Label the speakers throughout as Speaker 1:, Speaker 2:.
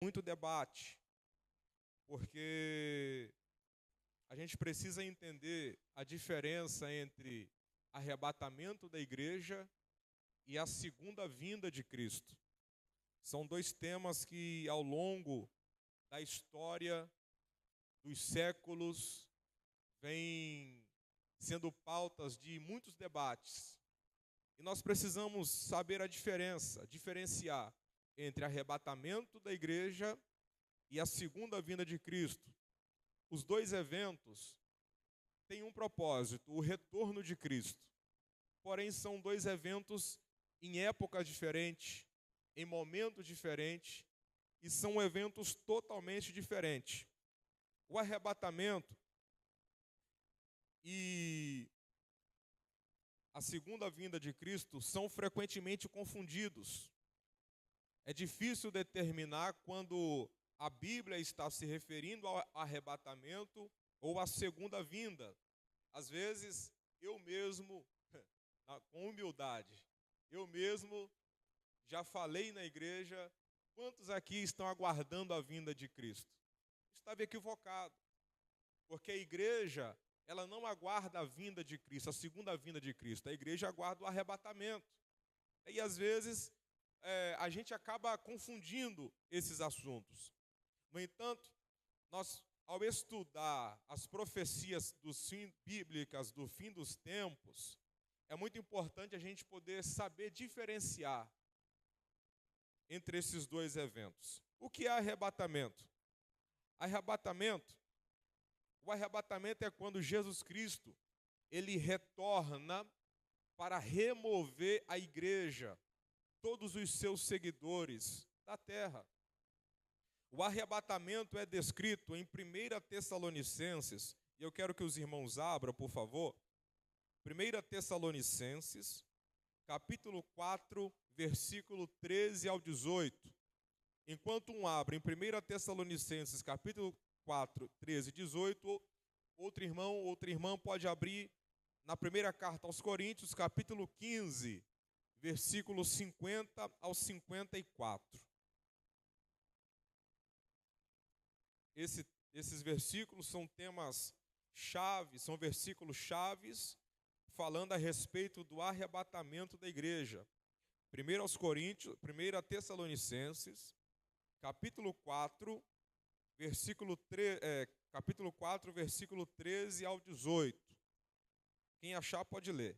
Speaker 1: Muito debate, porque a gente precisa entender a diferença entre arrebatamento da igreja e a segunda vinda de Cristo. São dois temas que, ao longo da história, dos séculos, vêm sendo pautas de muitos debates. E nós precisamos saber a diferença, diferenciar entre arrebatamento da igreja e a segunda vinda de Cristo. Os dois eventos têm um propósito, o retorno de Cristo. Porém, são dois eventos em épocas diferentes, em momentos diferentes, e são eventos totalmente diferentes. O arrebatamento e a segunda vinda de Cristo são frequentemente confundidos. É difícil determinar quando a Bíblia está se referindo ao arrebatamento ou à segunda vinda. Às vezes, eu mesmo, com humildade, eu mesmo já falei na igreja, quantos aqui estão aguardando a vinda de Cristo? Estava equivocado, porque a igreja, ela não aguarda a vinda de Cristo, a segunda vinda de Cristo, a igreja aguarda o arrebatamento. E às vezes a gente acaba confundindo esses assuntos. No entanto, nós, ao estudar as profecias bíblicas do fim dos tempos, é muito importante a gente poder saber diferenciar entre esses dois eventos. O que é arrebatamento? Arrebatamento, o arrebatamento é quando Jesus Cristo, ele retorna para remover a igreja, todos os seus seguidores da terra. O arrebatamento é descrito em 1 Tessalonicenses, e eu quero que os irmãos abram, por favor. 1 Tessalonicenses, capítulo 4, versículo 13 ao 18. Enquanto um abre em 1 Tessalonicenses, capítulo 4, 13 e 18, outro irmão, outra irmã pode abrir na primeira carta aos Coríntios, capítulo 15, versículo 50 ao 54. Esses versículos são temas chaves, são versículos chaves, falando a respeito do arrebatamento da igreja. 1 aos Coríntios, 1 Tessalonicenses, capítulo 4, capítulo 4, versículo 13 ao 18. Quem achar pode ler.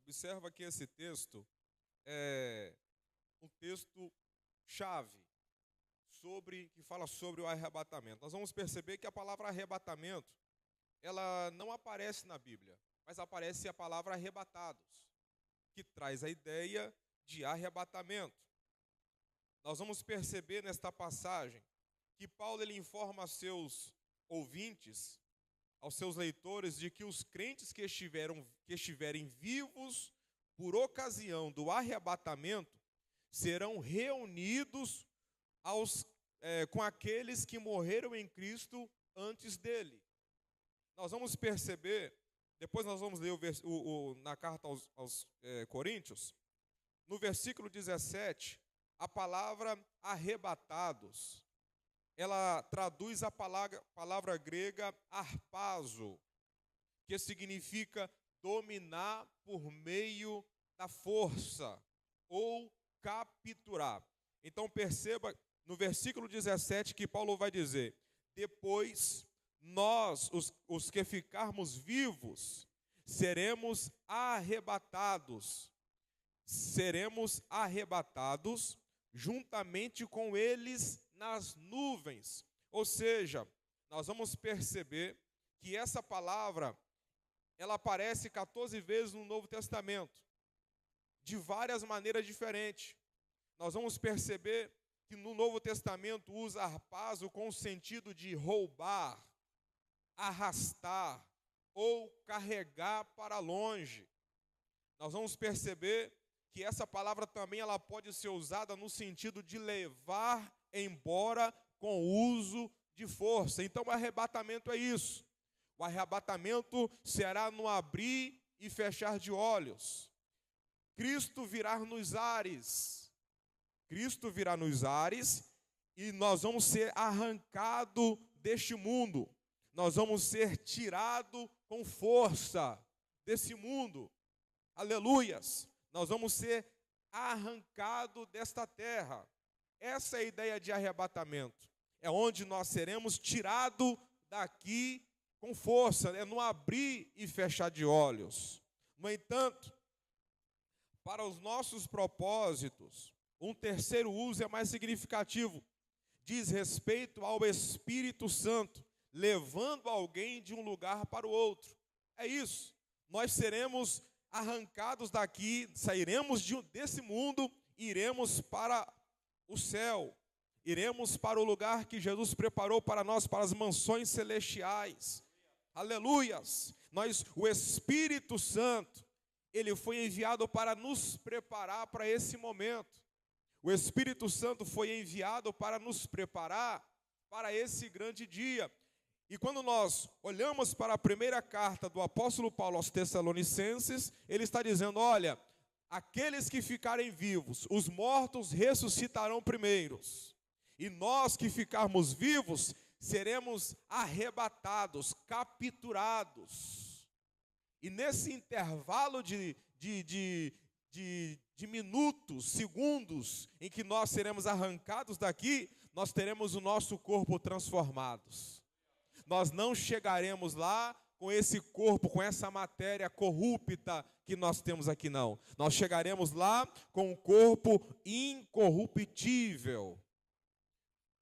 Speaker 1: Observa que esse texto é um texto chave que fala sobre o arrebatamento. Nós vamos perceber que a palavra arrebatamento, ela não aparece na Bíblia, mas aparece a palavra arrebatados, que traz a ideia de arrebatamento. Nós vamos perceber nesta passagem que Paulo ele informa a seus ouvintes, aos seus leitores, de que os crentes que estiverem vivos por ocasião do arrebatamento serão reunidos com aqueles que morreram em Cristo antes dele. nós vamos perceber, depois nós vamos ler na carta aos Coríntios, no versículo 17, a palavra arrebatados, ela traduz a palavra grega harpazo, que significa dominar por meio da força ou capturar. Então perceba no versículo 17 que Paulo vai dizer: depois nós, os que ficarmos vivos, seremos arrebatados juntamente com eles nas nuvens. Ou seja, nós vamos perceber que essa palavra, ela aparece 14 vezes no Novo Testamento, de várias maneiras diferentes. Nós vamos perceber que no Novo Testamento usa harpazo com o sentido de roubar, arrastar ou carregar para longe. Nós vamos perceber que essa palavra também ela pode ser usada no sentido de levar embora com o uso de força. Então o arrebatamento é isso. O arrebatamento será no abrir e fechar de olhos. Cristo virá nos ares. Cristo virá nos ares e nós vamos ser arrancados deste mundo. Nós vamos ser tirados com força desse mundo. Aleluias. Nós vamos ser arrancados desta terra. Essa é a ideia de arrebatamento. É onde nós seremos tirados daqui com força. É no abrir e fechar de olhos. No entanto, para os nossos propósitos, um terceiro uso é mais significativo. Diz respeito ao Espírito Santo, levando alguém de um lugar para o outro. É isso. Nós seremos arrancados daqui, sairemos desse mundo, iremos para o céu. Iremos para o lugar que Jesus preparou para nós, para as mansões celestiais. Aleluias! O Espírito Santo, ele foi enviado para nos preparar para esse momento. O Espírito Santo foi enviado para nos preparar para esse grande dia. E quando nós olhamos para a primeira carta do apóstolo Paulo aos Tessalonicenses, ele está dizendo: olha, aqueles que ficarem vivos, os mortos ressuscitarão primeiros. E nós que ficarmos vivos, seremos arrebatados, capturados. E nesse intervalo de minutos, segundos, em que nós seremos arrancados daqui, nós teremos o nosso corpo transformados. Nós não chegaremos lá com esse corpo, com essa matéria corrupta que nós temos aqui, não. Nós chegaremos lá com um corpo incorruptível.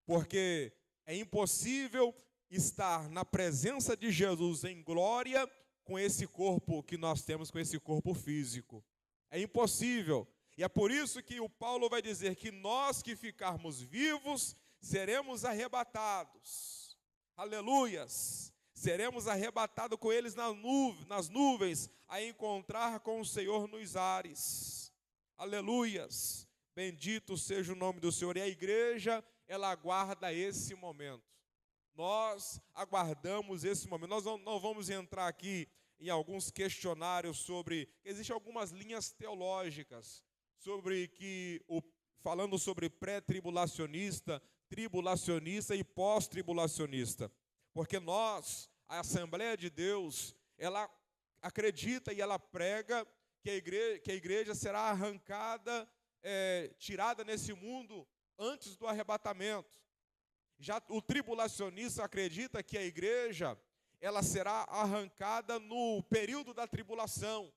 Speaker 1: Porque é impossível estar na presença de Jesus em glória com esse corpo que nós temos, com esse corpo físico. É impossível. E é por isso que o Paulo vai dizer que nós que ficarmos vivos, seremos arrebatados. Aleluias! Seremos arrebatados com eles nas nuvens, a encontrar com o Senhor nos ares. Aleluias! Bendito seja o nome do Senhor. E a igreja, ela aguarda esse momento. Nós aguardamos esse momento. Nós não vamos entrar aqui em alguns questionários sobre... Existem algumas linhas teológicas falando sobre pré-tribulacionista, tribulacionista e pós-tribulacionista. Porque nós, a Assembleia de Deus, ela acredita e ela prega que a igreja será arrancada, tirada nesse mundo antes do arrebatamento. Já o tribulacionista acredita que a igreja, ela será arrancada no período da tribulação.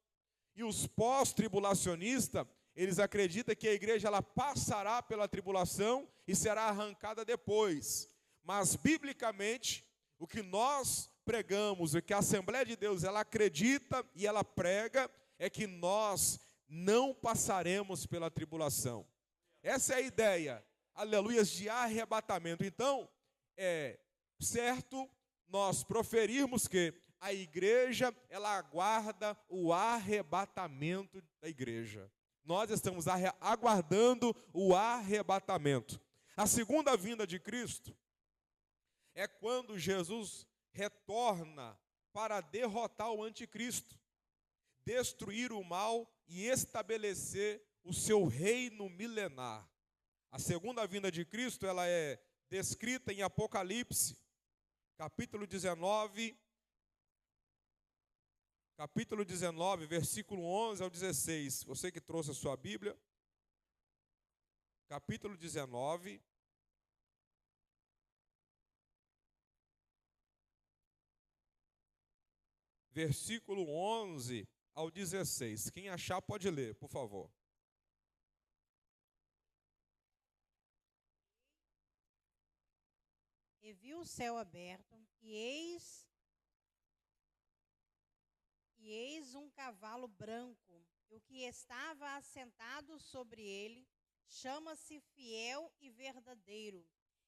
Speaker 1: E os pós-tribulacionistas, eles acreditam que a igreja ela passará pela tribulação e será arrancada depois. Mas, biblicamente, o que nós pregamos, o que a Assembleia de Deus ela acredita e ela prega, é que nós não passaremos pela tribulação. Essa é a ideia, aleluias, de arrebatamento. Então, é certo nós proferirmos que a igreja, ela aguarda o arrebatamento da igreja. Nós estamos aguardando o arrebatamento. A segunda vinda de Cristo é quando Jesus retorna para derrotar o anticristo, destruir o mal e estabelecer o seu reino milenar. A segunda vinda de Cristo, ela é descrita em Apocalipse, capítulo 19, versículo 11 ao 16. Você que trouxe a sua Bíblia, capítulo 19, versículo 11 ao 16. Quem achar pode ler, por favor.
Speaker 2: E viu o céu aberto, e eis um cavalo branco, e o que estava assentado sobre ele chama-se Fiel e Verdadeiro,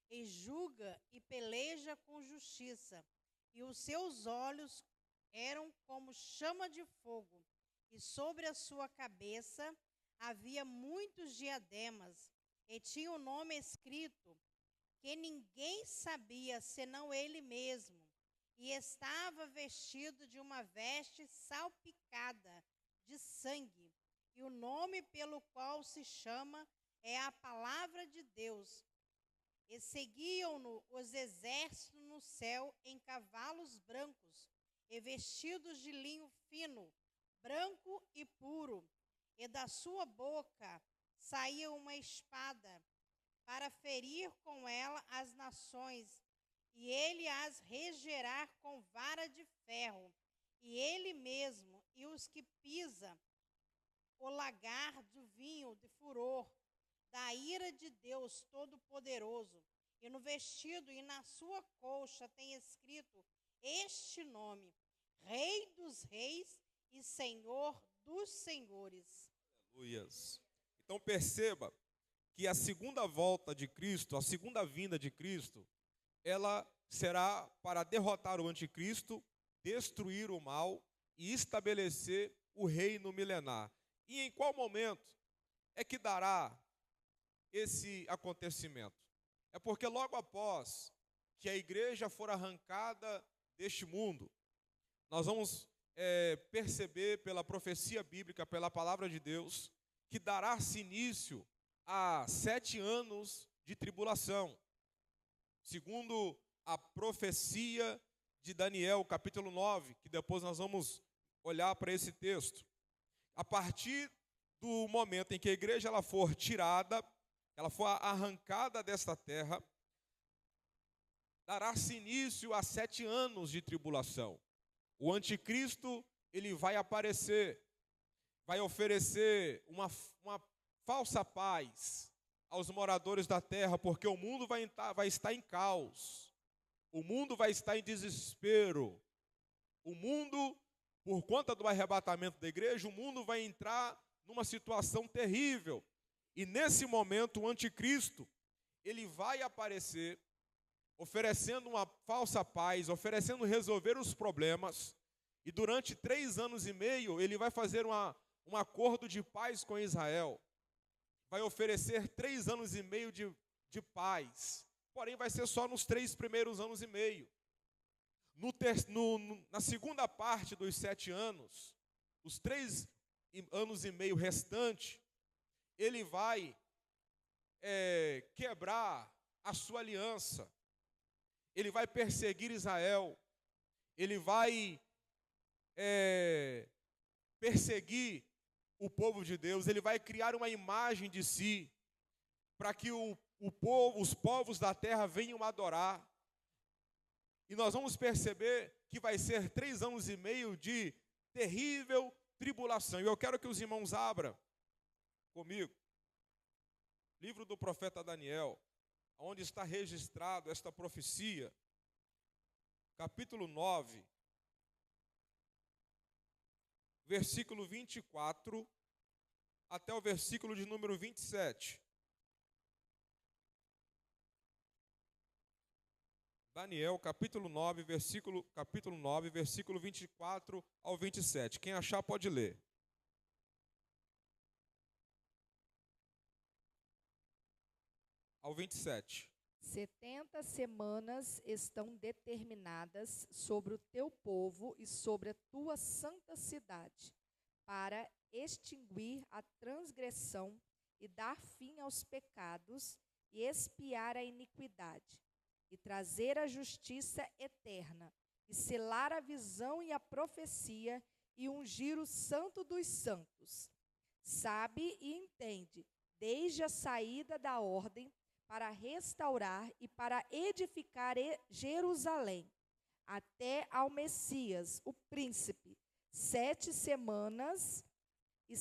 Speaker 2: e julga e peleja com justiça, e os seus olhos eram como chama de fogo, e sobre a sua cabeça havia muitos diademas, e tinha o nome escrito que ninguém sabia senão ele mesmo, e estava vestido de uma veste salpicada de sangue, e o nome pelo qual se chama é a Palavra de Deus. E seguiam-no os exércitos no céu em cavalos brancos, e vestidos de linho fino, branco e puro, e da sua boca saía uma espada, para ferir com ela as nações, e ele as regerá com vara de ferro, e ele mesmo e os que pisa o lagar do vinho de furor, da ira de Deus Todo-Poderoso. E no vestido e na sua coxa tem escrito este nome: Rei dos Reis e Senhor dos Senhores.
Speaker 1: Aleluias. Então perceba que a segunda volta de Cristo, a segunda vinda de Cristo, ela será para derrotar o anticristo, destruir o mal e estabelecer o reino milenar. E em qual momento é que dará esse acontecimento? É porque logo após que a igreja for arrancada deste mundo, nós vamos perceber pela profecia bíblica, pela palavra de Deus, que dará-se início a 7 anos de tribulação, segundo a profecia de Daniel, capítulo 9, que depois nós vamos olhar para esse texto. A partir do momento em que a igreja ela for tirada, ela for arrancada desta terra, dará-se início a 7 anos de tribulação. O anticristo, ele vai aparecer, vai oferecer uma falsa paz aos moradores da terra, porque o mundo vai estar em caos, o mundo vai estar em desespero, o mundo, por conta do arrebatamento da igreja, o mundo vai entrar numa situação terrível, e nesse momento o anticristo, ele vai aparecer, oferecendo uma falsa paz, oferecendo resolver os problemas, e durante 3 anos e meio, ele vai fazer um acordo de paz com Israel, vai oferecer 3 anos e meio de paz, porém vai ser só nos 3 primeiros anos e meio. Na segunda parte dos 7 anos, os 3 anos e meio restantes, ele vai quebrar a sua aliança, ele vai perseguir Israel, ele vai perseguir o povo de Deus, ele vai criar uma imagem de si, para que os povos da terra venham adorar. E nós vamos perceber que vai ser 3 anos e meio de terrível tribulação. E eu quero que os irmãos abram comigo, livro do profeta Daniel, onde está registrado esta profecia, capítulo 9, versículo 24, até o versículo de número 27. Daniel, capítulo 9, versículo 24 ao 27. Quem achar pode ler. Ao 27.
Speaker 3: 70 semanas estão determinadas sobre o teu povo e sobre a tua santa cidade, para extinguir a transgressão e dar fim aos pecados e expiar a iniquidade, e trazer a justiça eterna, e selar a visão e a profecia, e ungir o santo dos santos. Sabe e entende, desde a saída da ordem, para restaurar e para edificar Jerusalém, até ao Messias, o príncipe, 7 semanas e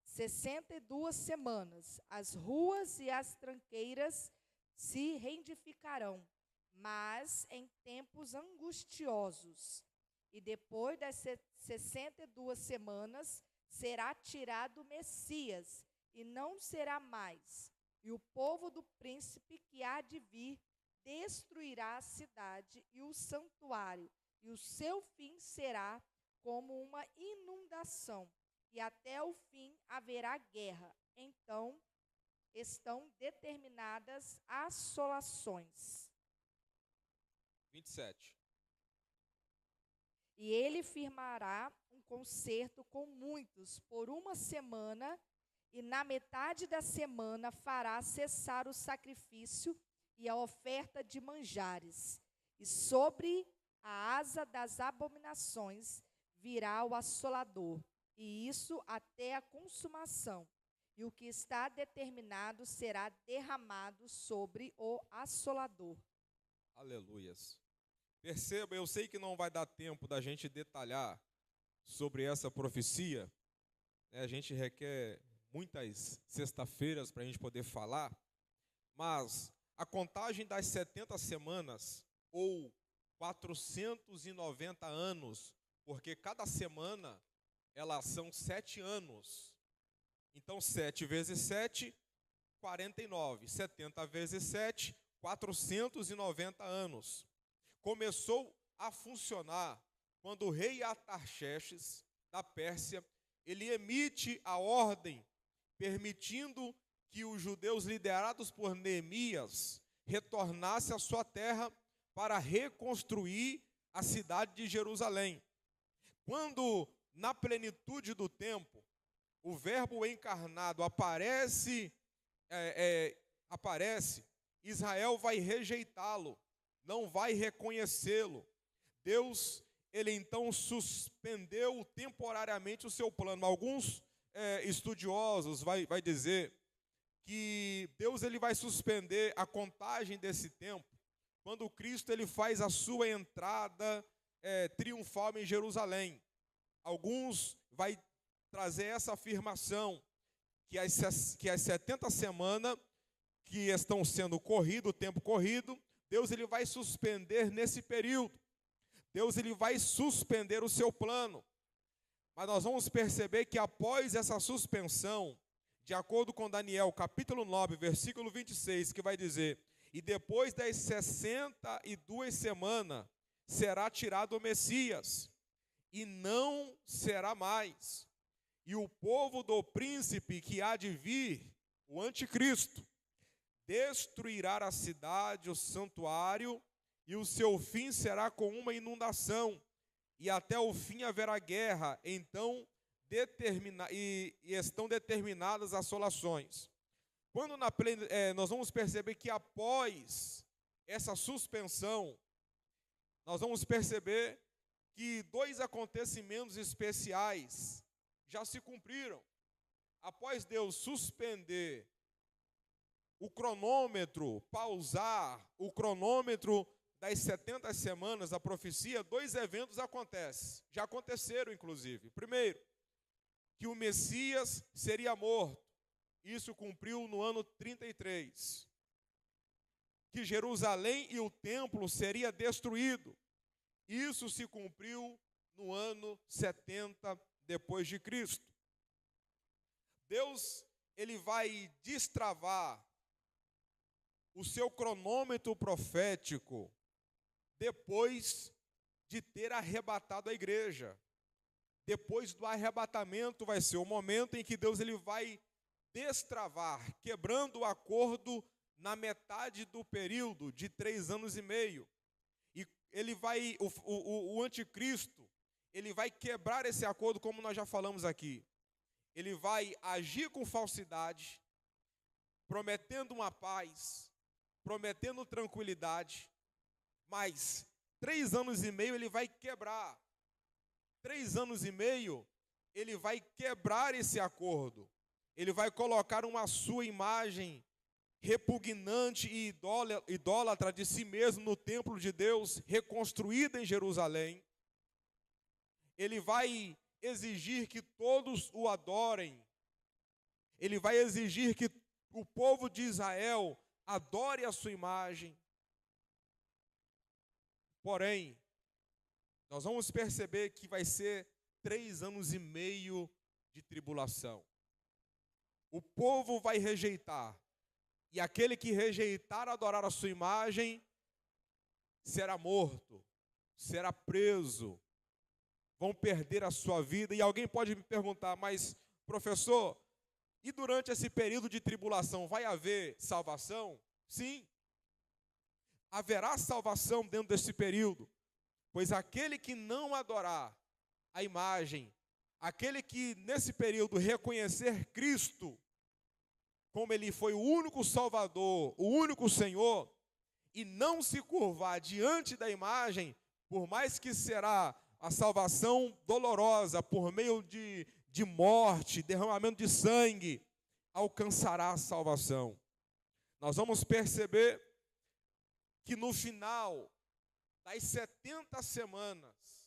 Speaker 3: 62 semanas. As ruas e as tranqueiras se reedificarão, mas em tempos angustiosos. E depois das 62 semanas, será tirado o Messias, e não será mais. E o povo do príncipe que há de vir destruirá a cidade e o santuário, e o seu fim será como uma inundação, e até o fim haverá guerra. Então estão determinadas assolações.
Speaker 1: 27.
Speaker 3: E ele firmará um concerto com muitos por uma semana, e na metade da semana fará cessar o sacrifício e a oferta de manjares. E sobre a asa das abominações virá o assolador, e isso até a consumação. E o que está determinado será derramado sobre o assolador.
Speaker 1: Aleluias. Perceba, eu sei que não vai dar tempo da gente detalhar sobre essa profecia, né? A gente requer muitas sexta-feiras para a gente poder falar, mas a contagem das 70 semanas, ou 490 anos, porque cada semana, elas são 7 anos. Então, 7 vezes 7, 49. 70 vezes 7, 490 anos. Começou a funcionar quando o rei Atarxerxes, da Pérsia, ele emite a ordem permitindo que os judeus liderados por Neemias retornassem à sua terra para reconstruir a cidade de Jerusalém. Quando, na plenitude do tempo, o Verbo encarnado aparece, Israel vai rejeitá-lo, não vai reconhecê-lo. Deus, ele então suspendeu temporariamente o seu plano. Alguns estudiosos vai dizer que Deus ele vai suspender a contagem desse tempo quando Cristo ele faz a sua entrada triunfal em Jerusalém. Alguns vai trazer essa afirmação que as 70 semanas que estão sendo corrido, o tempo corrido, Deus ele vai suspender nesse período. Deus ele vai suspender o seu plano. Mas nós vamos perceber que após essa suspensão, de acordo com Daniel, capítulo 9, versículo 26, que vai dizer: e depois das 62 semanas, será tirado o Messias, e não será mais. E o povo do príncipe que há de vir, o anticristo, destruirá a cidade, o santuário, e o seu fim será com uma inundação, e até o fim haverá guerra. Então estão determinadas as assolações. Quando nós vamos perceber que após essa suspensão, nós vamos perceber que 2 acontecimentos especiais já se cumpriram. Após Deus suspender o cronômetro, pausar o cronômetro das 70 semanas da profecia, 2 eventos acontecem. Já aconteceram, inclusive. Primeiro, que o Messias seria morto. Isso cumpriu no ano 33. Que Jerusalém e o templo seria destruído. Isso se cumpriu no ano 70 depois de Cristo. Deus, ele vai destravar o seu cronômetro profético depois de ter arrebatado a igreja. Depois do arrebatamento vai ser o momento em que Deus ele vai destravar, quebrando o acordo na metade do período de 3 anos e meio. E ele vai, o anticristo, ele vai quebrar esse acordo, como nós já falamos aqui. Ele vai agir com falsidade, prometendo uma paz, prometendo tranquilidade, mas 3 anos e meio ele vai quebrar. 3 anos e meio, ele vai quebrar esse acordo. Ele vai colocar uma sua imagem repugnante e idólatra de si mesmo no templo de Deus, reconstruída em Jerusalém. Ele vai exigir que todos o adorem. Ele vai exigir que o povo de Israel adore a sua imagem. Porém, nós vamos perceber que vai ser 3 anos e meio de tribulação. O povo vai rejeitar. E aquele que rejeitar adorar a sua imagem será morto, será preso, vão perder a sua vida. E alguém pode me perguntar, mas professor, e durante esse período de tribulação vai haver salvação? Sim, haverá salvação dentro desse período, pois aquele que não adorar a imagem, aquele que nesse período reconhecer Cristo como ele foi o único Salvador, o único Senhor, e não se curvar diante da imagem, por mais que será a salvação dolorosa, por meio de morte, derramamento de sangue, alcançará a salvação. Nós vamos perceber que no final das 70 semanas,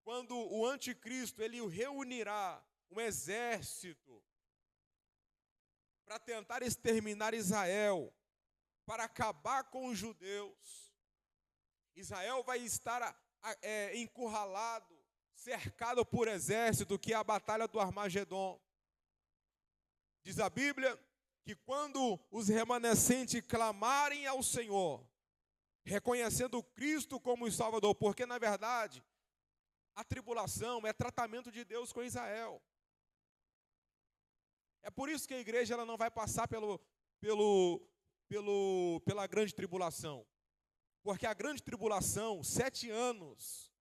Speaker 1: quando o anticristo ele reunirá um exército para tentar exterminar Israel, para acabar com os judeus, Israel vai estar encurralado, cercado por exército, que é a batalha do Armagedon. Diz a Bíblia que quando os remanescentes clamarem ao Senhor, reconhecendo Cristo como o Salvador, porque na verdade a tribulação é tratamento de Deus com Israel. É por isso que a igreja ela não vai passar pela grande tribulação. Porque a grande tribulação, 7 anos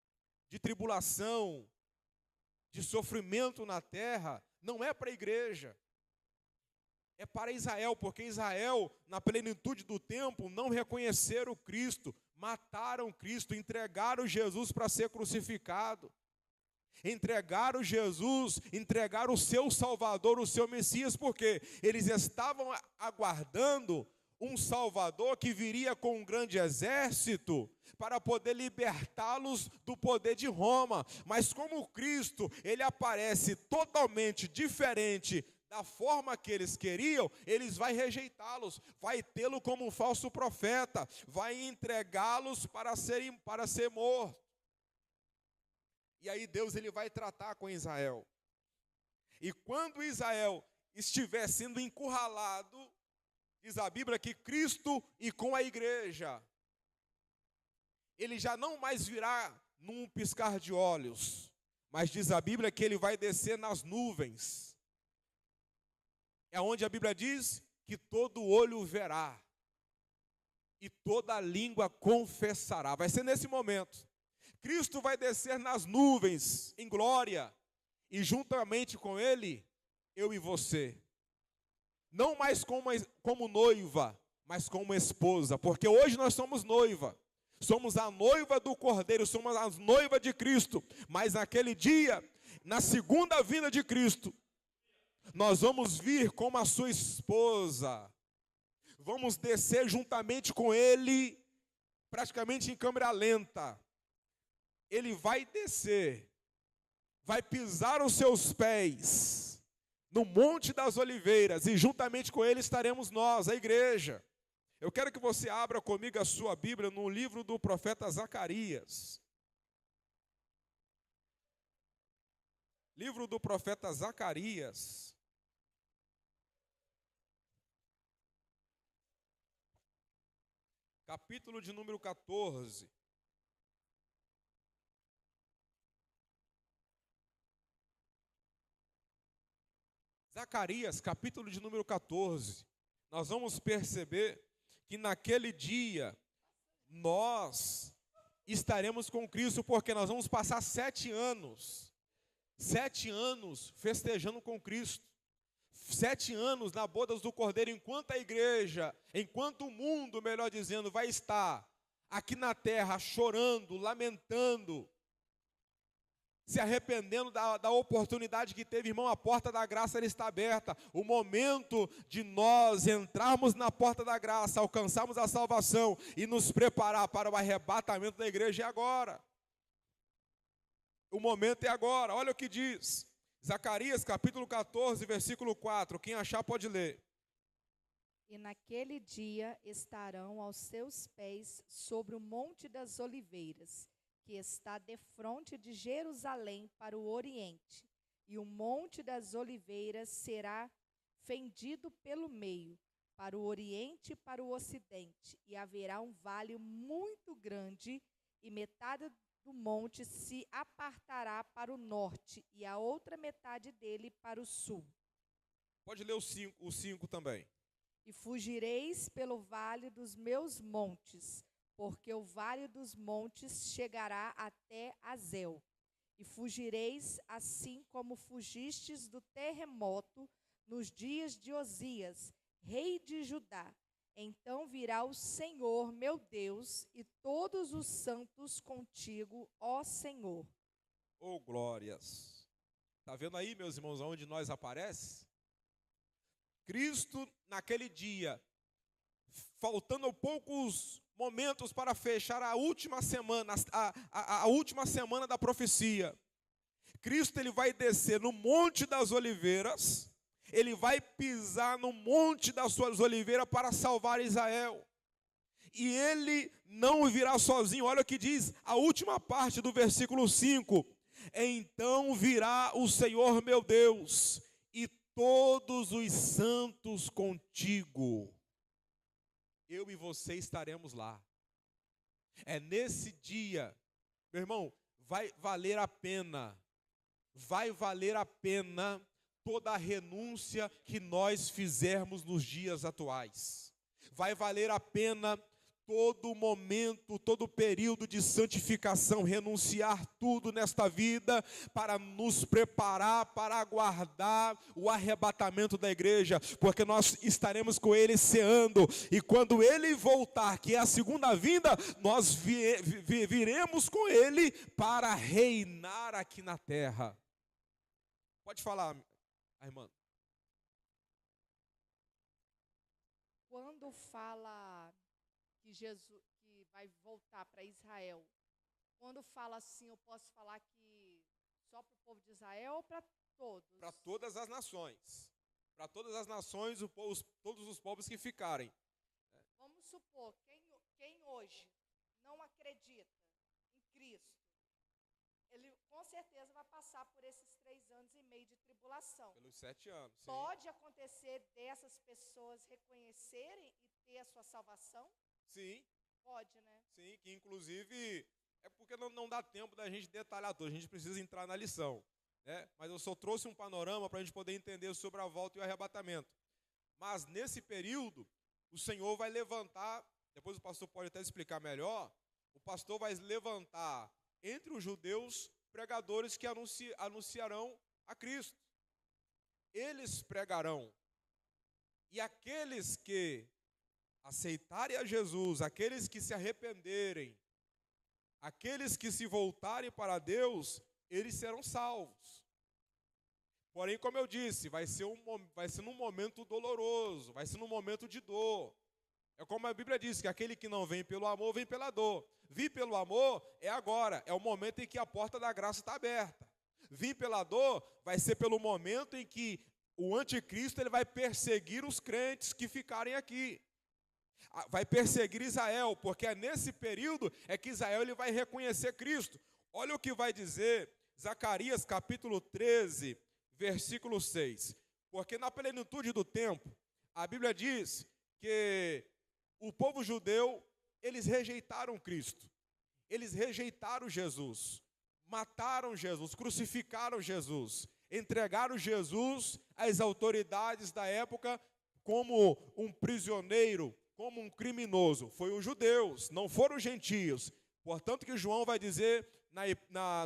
Speaker 1: de tribulação, de sofrimento na terra, não é para a igreja. É para Israel, porque Israel, na plenitude do tempo, não reconheceram Cristo, mataram Cristo, entregaram Jesus para ser crucificado. Entregaram Jesus, entregaram o seu Salvador, o seu Messias, porque eles estavam aguardando um Salvador que viria com um grande exército para poder libertá-los do poder de Roma. Mas como Cristo, ele aparece totalmente diferente da forma que eles queriam, eles vão rejeitá-los, vai tê-lo como um falso profeta, vai entregá-los para ser morto. E aí Deus ele vai tratar com Israel. E quando Israel estiver sendo encurralado, diz a Bíblia que Cristo e com a igreja, ele já não mais virá num piscar de olhos, mas diz a Bíblia que ele vai descer nas nuvens. É onde a Bíblia diz que todo olho verá e toda língua confessará. Vai ser nesse momento. Cristo vai descer nas nuvens em glória e juntamente com ele, eu e você. Não mais como noiva, mas como esposa, porque hoje nós somos noiva. Somos a noiva do Cordeiro, somos a noiva de Cristo. Mas naquele dia, na segunda vinda de Cristo, nós vamos vir como a sua esposa. Vamos descer juntamente com ele, praticamente em câmera lenta. Ele vai descer, vai pisar os seus pés no Monte das Oliveiras, e juntamente com ele estaremos nós, a igreja. Eu quero que você abra comigo a sua Bíblia no livro do profeta Zacarias. Livro do profeta Zacarias. Capítulo de número 14. Zacarias, capítulo de número 14. nós vamos perceber que naquele dia nós estaremos com Cristo, porque nós vamos passar 7 anos festejando com Cristo. 7 anos na bodas do Cordeiro, enquanto a igreja, enquanto o mundo, melhor dizendo, vai estar aqui na terra chorando, lamentando, se arrependendo da oportunidade que teve, irmão, a porta da graça ela está aberta. O momento de nós entrarmos na porta da graça, alcançarmos a salvação e nos preparar para o arrebatamento da igreja é agora. O momento é agora. Olha o que diz Zacarias capítulo 14, versículo 4. Quem achar pode ler.
Speaker 3: E naquele dia estarão aos seus pés sobre o Monte das Oliveiras, que está defronte de Jerusalém para o oriente, e o Monte das Oliveiras será fendido pelo meio, para o oriente e para o ocidente, e haverá um vale muito grande, e metade do monte se apartará para o norte, e a outra metade dele para o sul.
Speaker 1: Pode ler o 5 também.
Speaker 3: E fugireis pelo vale dos meus montes, porque o vale dos montes chegará até Azel. E fugireis assim como fugistes do terremoto nos dias de Osias, rei de Judá. Então virá o Senhor, meu Deus, e todos os santos contigo, ó Senhor.
Speaker 1: Oh, glórias! Está vendo aí, meus irmãos, onde nós aparece? Cristo, naquele dia, faltando poucos momentos para fechar a última semana, a última semana da profecia. Cristo ele vai descer no Monte das Oliveiras, ele vai pisar no Monte das suas Oliveiras para salvar Israel. E ele não virá sozinho, olha o que diz a última parte do versículo 5. Então virá o Senhor meu Deus, e todos os santos contigo. Eu e você estaremos lá. É nesse dia, meu irmão, vai valer a pena toda a renúncia que nós fizermos nos dias atuais. Vai valer a pena todo momento, todo período de santificação, renunciar tudo nesta vida para nos preparar, para aguardar o arrebatamento da igreja, porque nós estaremos com ele ceando, e quando ele voltar, que é a segunda vinda, nós viremos com ele para reinar aqui na terra. Pode falar, irmã.
Speaker 3: Quando fala que Jesus que vai voltar para Israel, quando fala assim, eu posso falar que só para o povo de Israel ou para todos?
Speaker 1: Para todas as nações. Para todas as nações, todos os povos que ficarem.
Speaker 3: Vamos supor, quem hoje não acredita em Cristo, ele com certeza vai passar por esses 3 anos e meio de tribulação.
Speaker 1: Pelos 7 anos. Sim.
Speaker 3: Pode acontecer dessas pessoas reconhecerem e ter a sua salvação?
Speaker 1: Sim.
Speaker 3: Pode, né?
Speaker 1: Sim, que inclusive é porque não dá tempo da gente detalhar tudo, a gente precisa entrar na lição. Né? Mas eu só trouxe um panorama para a gente poder entender sobre a volta e o arrebatamento. Mas nesse período, o Senhor vai levantar, depois o pastor pode até explicar melhor, o pastor vai levantar entre os judeus pregadores que anunciarão a Cristo. Eles pregarão. E aqueles que aceitarem a Jesus, aqueles que se arrependerem, aqueles que se voltarem para Deus, eles serão salvos. Porém, como eu disse, vai ser num momento doloroso, vai ser num momento de dor. É como a Bíblia diz, que aquele que não vem pelo amor, vem pela dor. Vir pelo amor é agora, é o momento em que a porta da graça está aberta. Vir pela dor vai ser pelo momento em que o anticristo ele vai perseguir os crentes que ficarem aqui. Vai perseguir Israel, porque é nesse período é que Israel ele vai reconhecer Cristo. Olha o que vai dizer Zacarias capítulo 13, versículo 6. Porque na plenitude do tempo, a Bíblia diz que o povo judeu, eles rejeitaram Cristo. Eles rejeitaram Jesus, mataram Jesus, crucificaram Jesus, entregaram Jesus às autoridades da época como um prisioneiro, como um criminoso. Foi os judeus, não foram os gentios. Portanto, que João vai dizer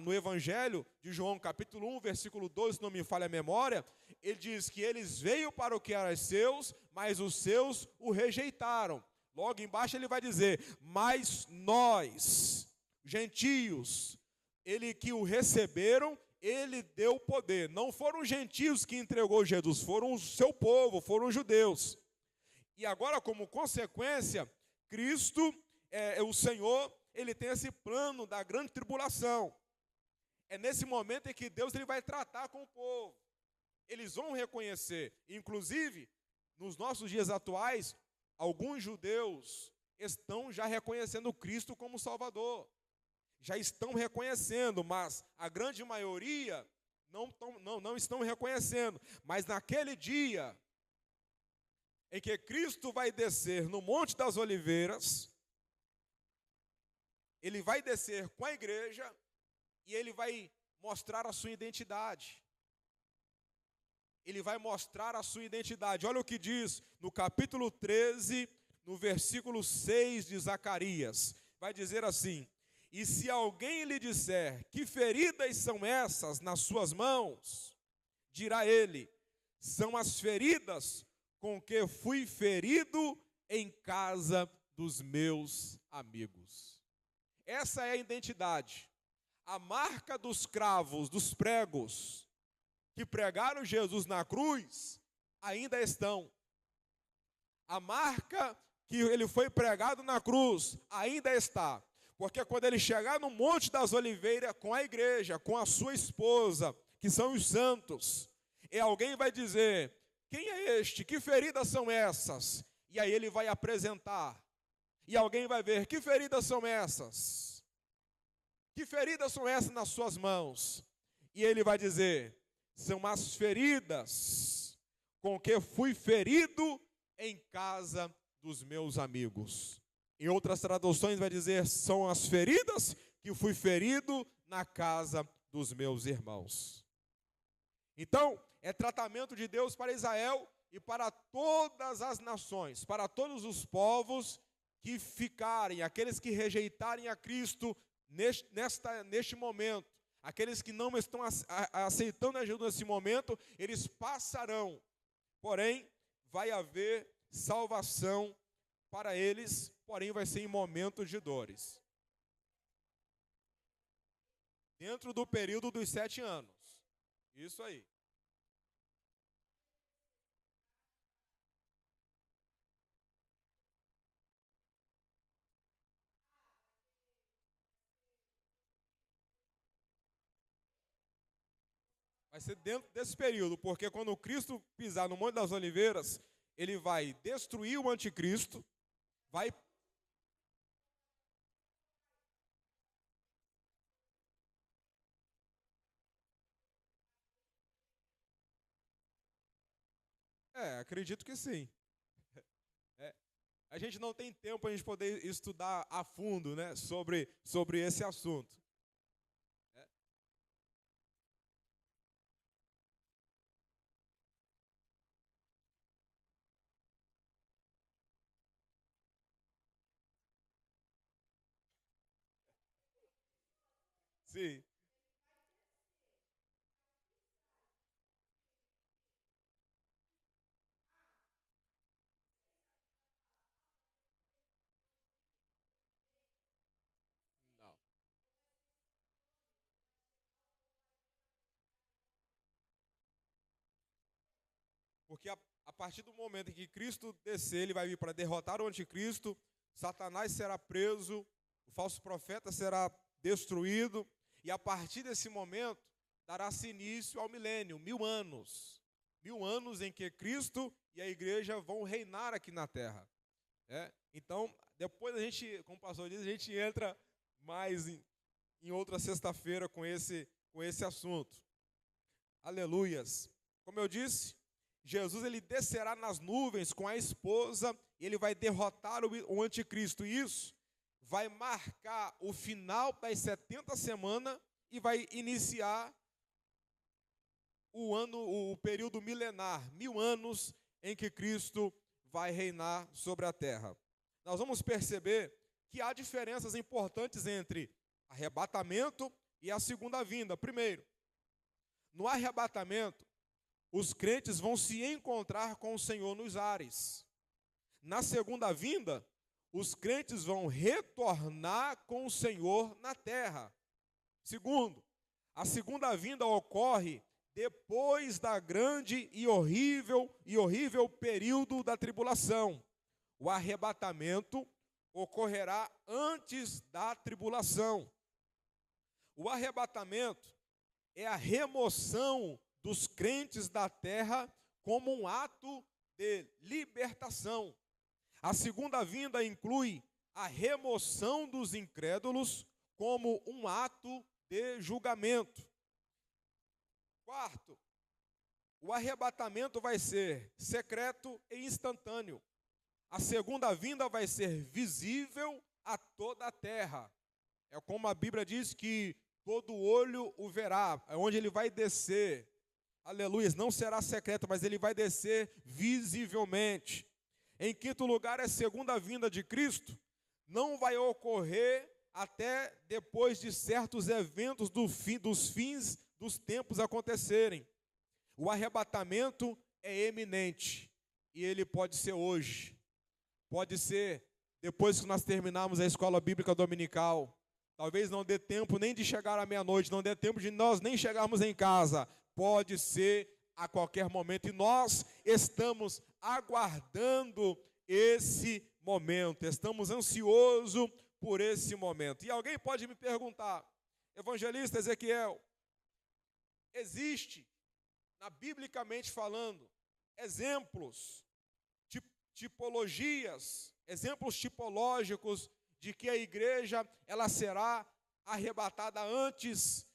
Speaker 1: no Evangelho de João, capítulo 1, versículo 12, se não me falha a memória, ele diz que eles veio para o que era seus, mas os seus o rejeitaram. Logo embaixo ele vai dizer, mas nós, gentios, ele que o receberam, ele deu poder. Não foram os gentios que entregou Jesus, foram o seu povo, foram os judeus. E agora, como consequência, Cristo, o Senhor, ele tem esse plano da grande tribulação. É nesse momento em que Deus ele vai tratar com o povo. Eles vão reconhecer. Inclusive, nos nossos dias atuais, alguns judeus estão já reconhecendo Cristo como Salvador. Já estão reconhecendo, mas a grande maioria não estão reconhecendo. Mas naquele dia em que Cristo vai descer no Monte das Oliveiras, ele vai descer com a igreja e ele vai mostrar a sua identidade. Ele vai mostrar a sua identidade. Olha o que diz no capítulo 13, no versículo 6 de Zacarias. Vai dizer assim, e se alguém lhe disser, que feridas são essas nas suas mãos? Dirá ele, são as feridas com que fui ferido em casa dos meus amigos. Essa é a identidade. A marca dos cravos, dos pregos, que pregaram Jesus na cruz, ainda estão. A marca que ele foi pregado na cruz, ainda está. Porque quando ele chegar no Monte das Oliveiras com a igreja, com a sua esposa, que são os santos, e alguém vai dizer, quem é este? Que feridas são essas? E aí ele vai apresentar. E alguém vai ver, que feridas são essas? Que feridas são essas nas suas mãos? E ele vai dizer, são as feridas com que fui ferido em casa dos meus amigos. Em outras traduções vai dizer, são as feridas que fui ferido na casa dos meus irmãos. Então, é tratamento de Deus para Israel e para todas as nações, para todos os povos que ficarem, aqueles que rejeitarem a Cristo neste momento, aqueles que não estão aceitando a Jesus nesse momento, eles passarão. Porém, vai haver salvação para eles, porém vai ser em momentos de dores. Dentro do período dos 7 anos. Isso aí. Vai ser dentro desse período, porque quando Cristo pisar no Monte das Oliveiras, ele vai destruir o anticristo, vai... acredito que sim. A gente não tem tempo para a gente poder estudar a fundo, né, sobre esse assunto. Sim. Não. Porque a partir do momento em que Cristo descer, ele vai vir para derrotar o anticristo, Satanás será preso, o falso profeta será destruído, e a partir desse momento, dará-se início ao milênio, 1000 anos. 1000 anos em que Cristo e a igreja vão reinar aqui na terra. Então, depois a gente, como o pastor diz, a gente entra mais em outra sexta-feira com esse assunto. Aleluias. Como eu disse, Jesus ele descerá nas nuvens com a esposa e ele vai derrotar o anticristo. E isso vai marcar o final das 70 semanas e vai iniciar o período milenar, 1000 anos em que Cristo vai reinar sobre a terra. Nós vamos perceber que há diferenças importantes entre arrebatamento e a segunda vinda. Primeiro, no arrebatamento, os crentes vão se encontrar com o Senhor nos ares. Na segunda vinda, os crentes vão retornar com o Senhor na terra. Segundo, a segunda vinda ocorre depois da grande e horrível período da tribulação. O arrebatamento ocorrerá antes da tribulação. O arrebatamento é a remoção dos crentes da terra como um ato de libertação. A segunda vinda inclui a remoção dos incrédulos como um ato de julgamento. Quarto, o arrebatamento vai ser secreto e instantâneo. A segunda vinda vai ser visível a toda a terra. É como a Bíblia diz que todo olho o verá, é onde ele vai descer. Aleluia, não será secreto, mas ele vai descer visivelmente. Em quinto lugar, a segunda vinda de Cristo não vai ocorrer até depois de certos eventos dos fins dos tempos acontecerem. O arrebatamento é eminente e ele pode ser hoje, pode ser depois que nós terminarmos a escola bíblica dominical. Talvez não dê tempo nem de chegar à meia-noite, não dê tempo de nós nem chegarmos em casa. Pode ser a qualquer momento e nós estamos aguardando esse momento, estamos ansiosos por esse momento. E alguém pode me perguntar, evangelista Ezequiel, existe, biblicamente falando, exemplos, tipologias, exemplos tipológicos de que a igreja ela será arrebatada antes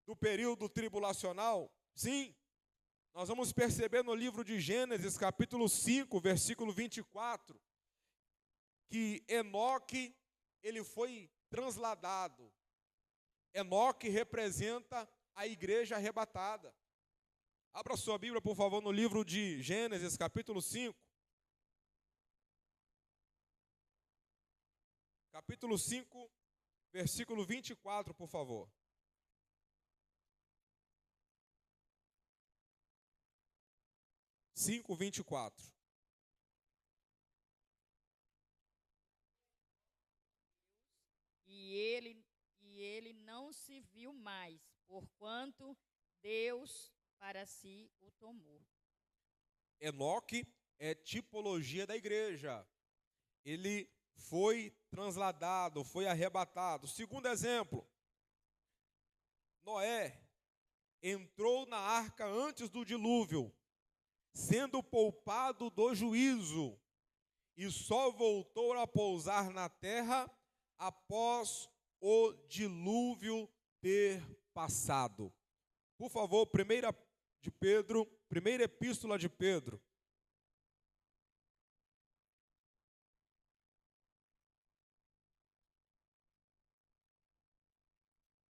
Speaker 1: do período tribulacional? Sim, nós vamos perceber no livro de Gênesis, capítulo 5, versículo 24, que Enoque, ele foi transladado. Enoque representa a igreja arrebatada. Abra sua Bíblia, por favor, no livro de Gênesis, capítulo 5. Capítulo 5, versículo 24, por favor. Cinco, 24.
Speaker 4: E ele não se viu mais, porquanto Deus para si o tomou.
Speaker 1: Enoque é tipologia da igreja. Ele foi transladado, foi arrebatado. Segundo exemplo, Noé entrou na arca antes do dilúvio, sendo poupado do juízo, e só voltou a pousar na terra após o dilúvio ter passado. Por favor, primeira epístola de Pedro.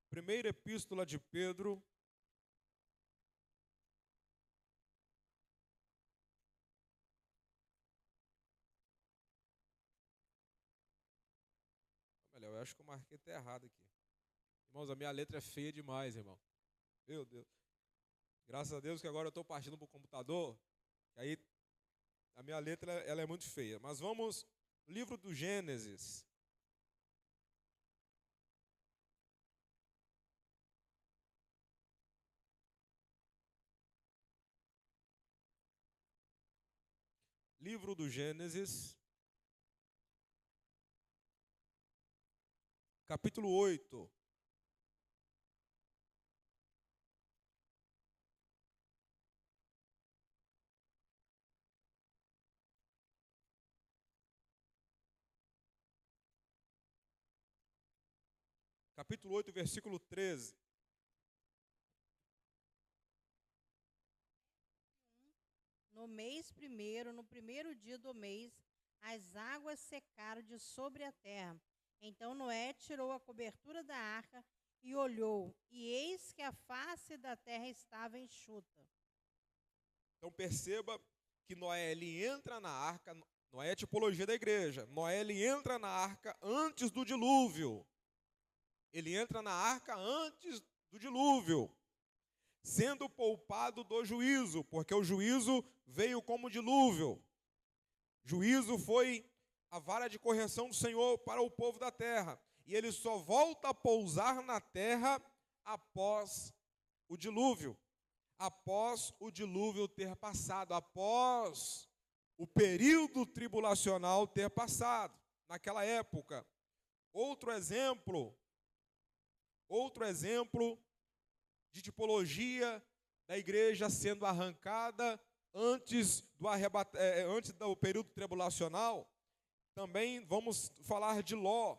Speaker 1: Primeira epístola de Pedro, melhor, eu acho que eu marquei até errado aqui. Irmãos, a minha letra é feia demais, irmão. Meu Deus. Graças a Deus que agora eu estou partindo para o computador, que aí a minha letra ela é muito feia. Mas vamos, livro do Gênesis. Livro do Gênesis, capítulo 8. Capítulo 8, versículo 13.
Speaker 2: No mês primeiro, no primeiro dia do mês, as águas secaram de sobre a terra. Então Noé tirou a cobertura da arca e olhou, e eis que a face da terra estava enxuta.
Speaker 1: Então perceba que Noé ele entra na arca. Noé é a tipologia da igreja. Noé ele entra na arca antes do dilúvio. Ele entra na arca antes do dilúvio, sendo poupado do juízo, porque o juízo veio como dilúvio. Juízo foi a vara de correção do Senhor para o povo da terra. E ele só volta a pousar na terra após o dilúvio. Após o dilúvio ter passado, após o período tribulacional ter passado, naquela época. Outro exemplo de tipologia da igreja sendo arrancada antes do período tribulacional, também vamos falar de Ló.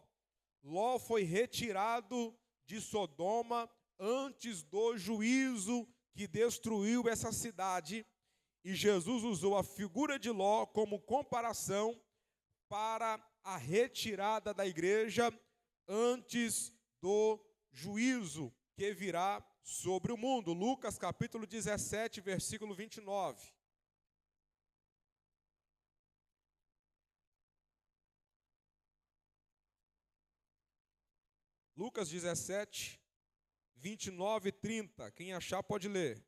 Speaker 1: Ló foi retirado de Sodoma antes do juízo que destruiu essa cidade, e Jesus usou a figura de Ló como comparação para a retirada da igreja antes do juízo que virá sobre o mundo. Lucas capítulo 17, versículo 29. Lucas 17, 29 e 30. Quem achar pode ler.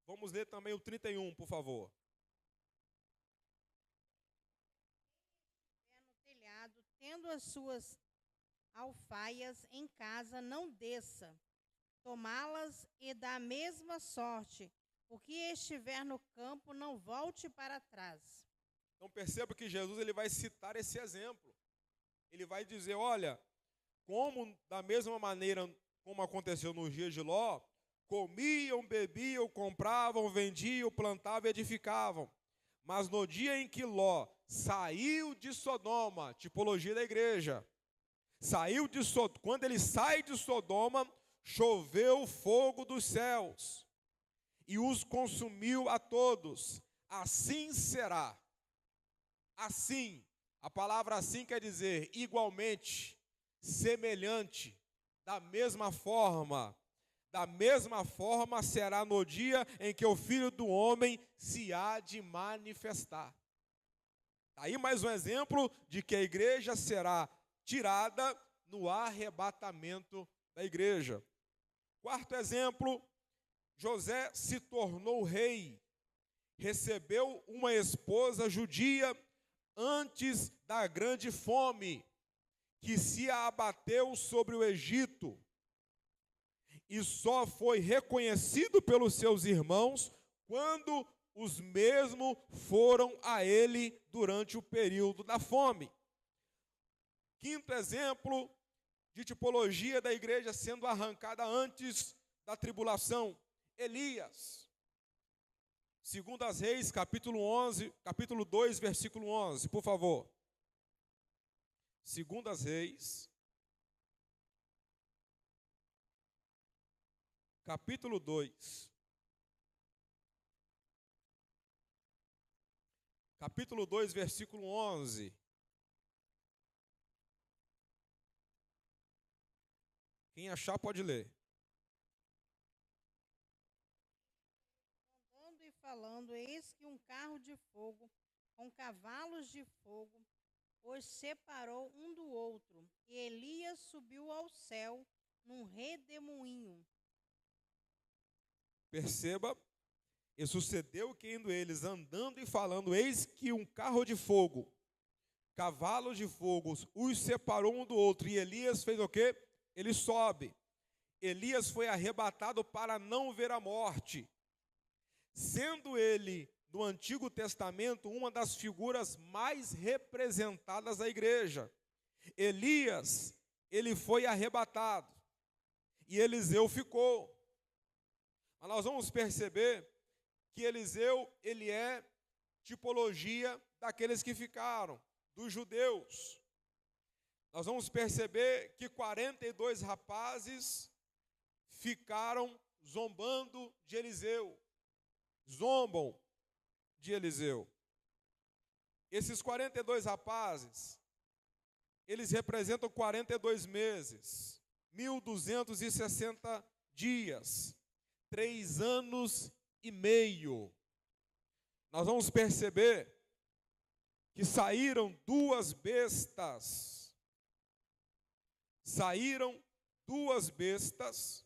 Speaker 1: Vamos ler também o 31, por favor.
Speaker 2: No telhado, tendo as suas alfaias em casa, não desça, tomá-las e da mesma sorte, o que estiver no campo não volte para trás.
Speaker 1: Então perceba que Jesus ele vai citar esse exemplo. Ele vai dizer, olha, como da mesma maneira como aconteceu nos dias de Ló, comiam, bebiam, compravam, vendiam, plantavam e edificavam. Mas no dia em que Ló saiu de Sodoma, tipologia da igreja, quando ele sai de Sodoma, choveu fogo dos céus e os consumiu a todos. Assim será. Assim, a palavra assim quer dizer igualmente, semelhante, da mesma forma será no dia em que o Filho do Homem se há de manifestar. Aí mais um exemplo de que a igreja será tirada no arrebatamento da igreja. Quarto exemplo, José se tornou rei, recebeu uma esposa judia antes da grande fome que se abateu sobre o Egito, e só foi reconhecido pelos seus irmãos quando os mesmos foram a ele durante o período da fome. Quinto exemplo de tipologia da igreja sendo arrancada antes da tribulação, Elias. 2 Reis, capítulo 2, versículo 11, por favor. 2 Reis, capítulo 2. Capítulo 2, versículo 11. Quem achar pode ler.
Speaker 2: Andando e falando, eis que um carro de fogo, com cavalos de fogo, os separou um do outro, e Elias subiu ao céu num redemoinho.
Speaker 1: Perceba, e sucedeu que indo eles andando e falando, eis que um carro de fogo, cavalos de fogo, os separou um do outro. E Elias fez o quê? Ele sobe. Elias foi arrebatado para não ver a morte, sendo ele, no Antigo Testamento, uma das figuras mais representadas da igreja. Elias, ele foi arrebatado, e Eliseu ficou. Mas nós vamos perceber que Eliseu, ele é tipologia daqueles que ficaram, dos judeus. Nós vamos perceber que 42 rapazes ficaram zombando de Eliseu. zombam de Eliseu. Esses 42 rapazes, eles representam 42 meses, 1.260 dias, 3 anos e meio. Nós vamos perceber que saíram duas bestas. Saíram duas bestas,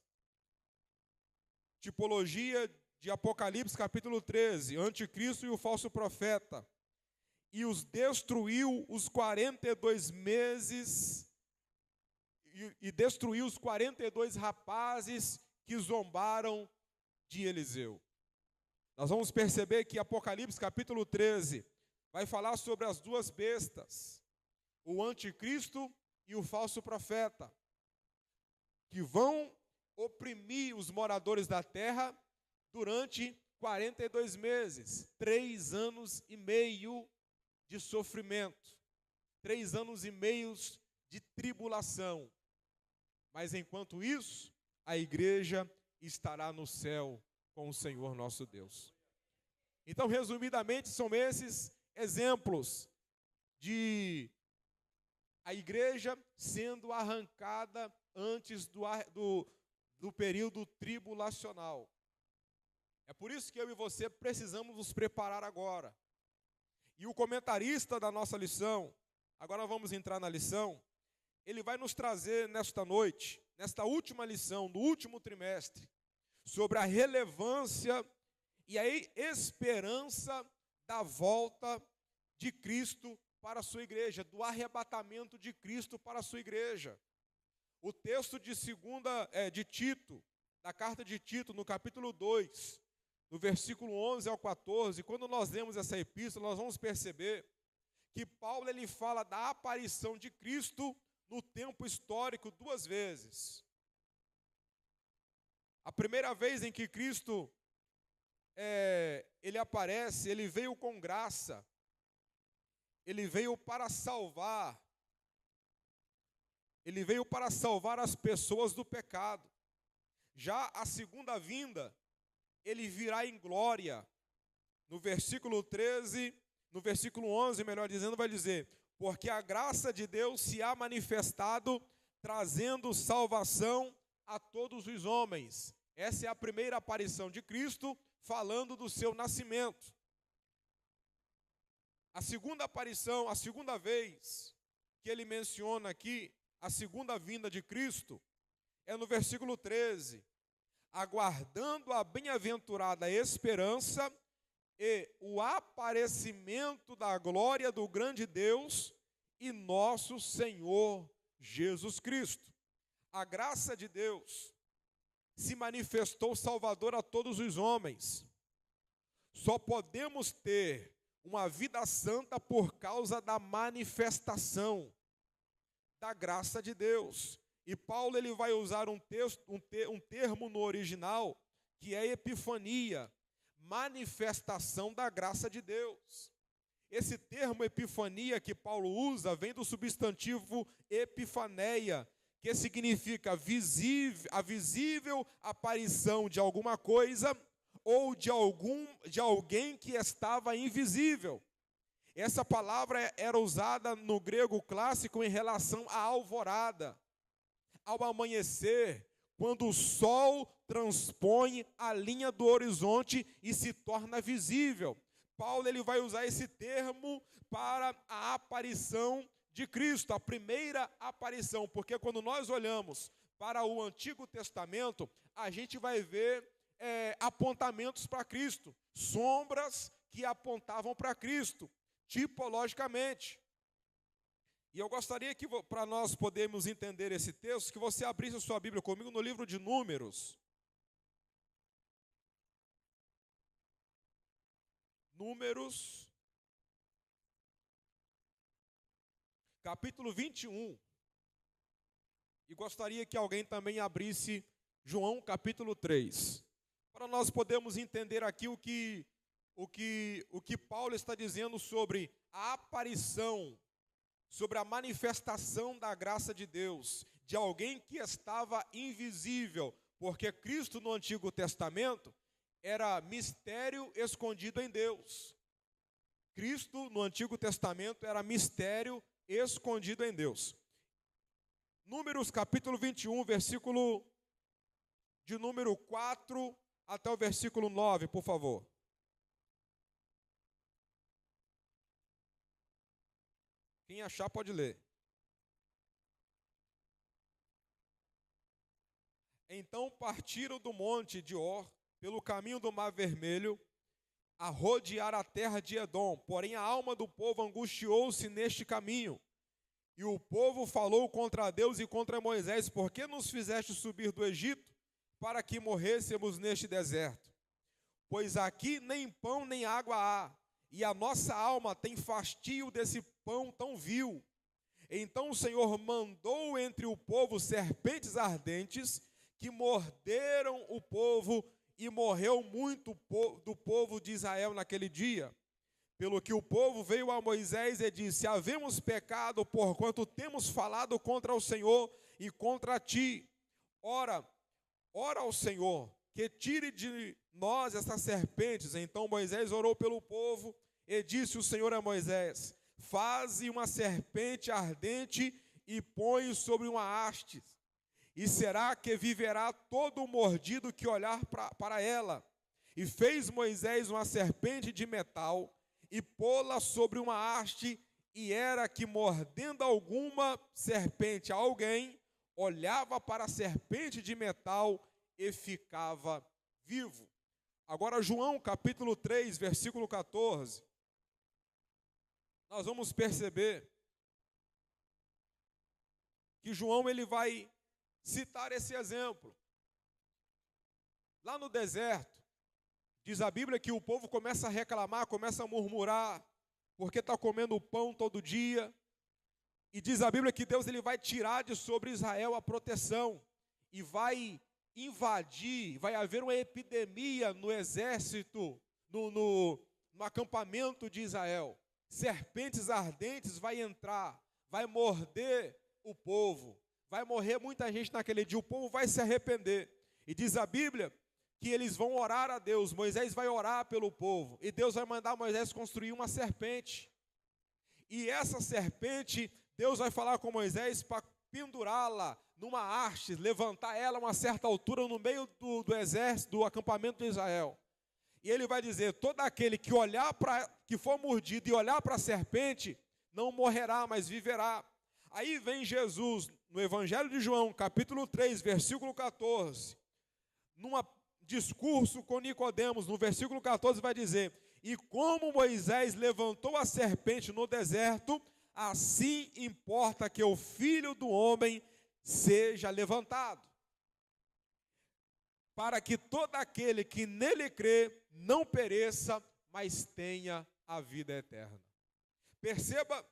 Speaker 1: tipologia de Apocalipse capítulo 13, anticristo e o falso profeta, e os destruiu os 42 meses, e destruiu os 42 rapazes que zombaram de Eliseu. Nós vamos perceber que Apocalipse capítulo 13 vai falar sobre as duas bestas, o anticristo e o falso profeta, que vão oprimir os moradores da terra durante 42 meses, 3 anos e meio de sofrimento, 3 anos e meio de tribulação. Mas enquanto isso, a igreja estará no céu com o Senhor nosso Deus. Então, resumidamente, são esses exemplos de a igreja sendo arrancada antes do período tribulacional. É por isso que eu e você precisamos nos preparar agora. E o comentarista da nossa lição, agora vamos entrar na lição, ele vai nos trazer nesta noite, nesta última lição, do último trimestre, sobre a relevância e a esperança da volta de Cristo para a sua igreja, do arrebatamento de Cristo para a sua igreja. O texto de Tito, da carta de Tito, no capítulo 2, no versículo 11 ao 14, quando nós lemos essa epístola, nós vamos perceber que Paulo ele fala da aparição de Cristo no tempo histórico 2 vezes. A primeira vez em que Cristo ele aparece, ele veio com graça, ele veio para salvar, as pessoas do pecado. Já a segunda vinda, ele virá em glória. No versículo 13, no versículo 11, melhor dizendo, vai dizer: porque a graça de Deus se há manifestado, trazendo salvação a todos os homens. Essa é a primeira aparição de Cristo, falando do seu nascimento. A segunda aparição, a segunda vez que ele menciona aqui a segunda vinda de Cristo, é no versículo 13. Aguardando a bem-aventurada esperança e o aparecimento da glória do grande Deus e nosso Senhor Jesus Cristo. A graça de Deus se manifestou salvador a todos os homens. Só podemos ter uma vida santa por causa da manifestação da graça de Deus. E Paulo ele vai usar um termo no original, que é epifania, manifestação da graça de Deus. Esse termo epifania que Paulo usa vem do substantivo epifaneia, que significa a visível aparição de alguma coisa ou de alguém que estava invisível. Essa palavra era usada no grego clássico em relação à alvorada, ao amanhecer, quando o sol transpõe a linha do horizonte e se torna visível. Paulo ele vai usar esse termo para a aparição de Cristo, a primeira aparição, porque quando nós olhamos para o Antigo Testamento, a gente vai ver apontamentos para Cristo, sombras que apontavam para Cristo, tipologicamente. E eu gostaria que, para nós podermos entender esse texto, que você abrisse a sua Bíblia comigo no livro de Números. Números, capítulo 21. E gostaria que alguém também abrisse João, capítulo 3. Para nós podermos entender aqui o que Paulo está dizendo sobre a aparição, sobre a manifestação da graça de Deus, de alguém que estava invisível, porque Cristo no Antigo Testamento, era mistério escondido em Deus. Cristo, no Antigo Testamento, era mistério escondido em Deus. Números capítulo 21, versículo de número 4 até o versículo 9, por favor. Quem achar pode ler. Então partiram do monte de Or, pelo caminho do Mar Vermelho, a rodear a terra de Edom. Porém a alma do povo angustiou-se neste caminho. E o povo falou contra Deus e contra Moisés: por que nos fizeste subir do Egito, para que morrêssemos neste deserto? Pois aqui nem pão nem água há, e a nossa alma tem fastio desse pão tão vil. Então o Senhor mandou entre o povo serpentes ardentes, que morderam o povo, e morreu muito do povo de Israel naquele dia. Pelo que o povo veio a Moisés e disse: havemos pecado, porquanto temos falado contra o Senhor e contra ti. Ora ao Senhor, que tire de nós essas serpentes. Então Moisés orou pelo povo e disse o Senhor a Moisés: faze uma serpente ardente e põe sobre uma haste. E será que viverá todo mordido que olhar para ela? E fez Moisés uma serpente de metal, e pô-la sobre uma haste, e era que, mordendo alguma serpente a alguém, olhava para a serpente de metal e ficava vivo. Agora João capítulo 3, versículo 14. Nós vamos perceber que João ele vai citar esse exemplo. Lá no deserto, diz a Bíblia que o povo começa a reclamar, começa a murmurar, porque está comendo pão todo dia. E diz a Bíblia que Deus ele vai tirar de sobre Israel a proteção e vai invadir, vai haver uma epidemia no exército, no acampamento de Israel. Serpentes ardentes vai entrar, vai morder o povo. Vai morrer muita gente naquele dia, o povo vai se arrepender. E diz a Bíblia que eles vão orar a Deus. Moisés vai orar pelo povo. E Deus vai mandar Moisés construir uma serpente. E essa serpente, Deus vai falar com Moisés para pendurá-la numa haste, levantar ela a uma certa altura no meio do exército, do acampamento de Israel. E ele vai dizer: todo aquele que que for mordido e olhar para a serpente, não morrerá, mas viverá. Aí vem Jesus, no Evangelho de João, capítulo 3, versículo 14, num discurso com Nicodemos, no versículo 14 vai dizer: e como Moisés levantou a serpente no deserto, assim importa que o Filho do Homem seja levantado, para que todo aquele que nele crê não pereça, mas tenha a vida eterna. Perceba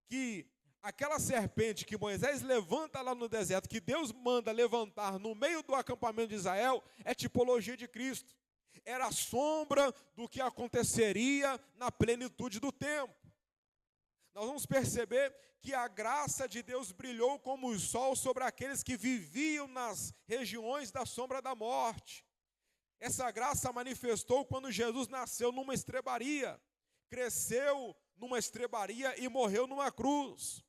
Speaker 1: que aquela serpente que Moisés levanta lá no deserto, que Deus manda levantar no meio do acampamento de Israel, é tipologia de Cristo. Era a sombra do que aconteceria na plenitude do tempo. Nós vamos perceber que a graça de Deus brilhou como o sol sobre aqueles que viviam nas regiões da sombra da morte. Essa graça manifestou quando Jesus nasceu numa estrebaria, cresceu numa estrebaria e morreu numa cruz.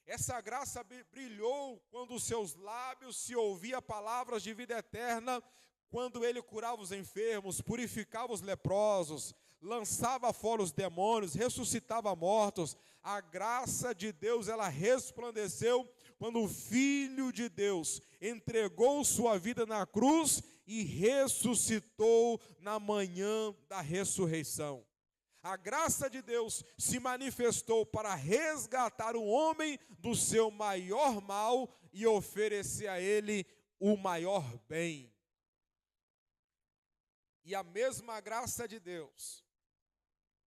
Speaker 1: Essa graça brilhou quando os seus lábios se ouvia palavras de vida eterna, quando ele curava os enfermos, purificava os leprosos, lançava fora os demônios, ressuscitava mortos. A graça de Deus, ela resplandeceu quando o Filho de Deus entregou sua vida na cruz e ressuscitou na manhã da ressurreição. A graça de Deus se manifestou para resgatar o homem do seu maior mal e oferecer a ele o maior bem. E a mesma graça de Deus,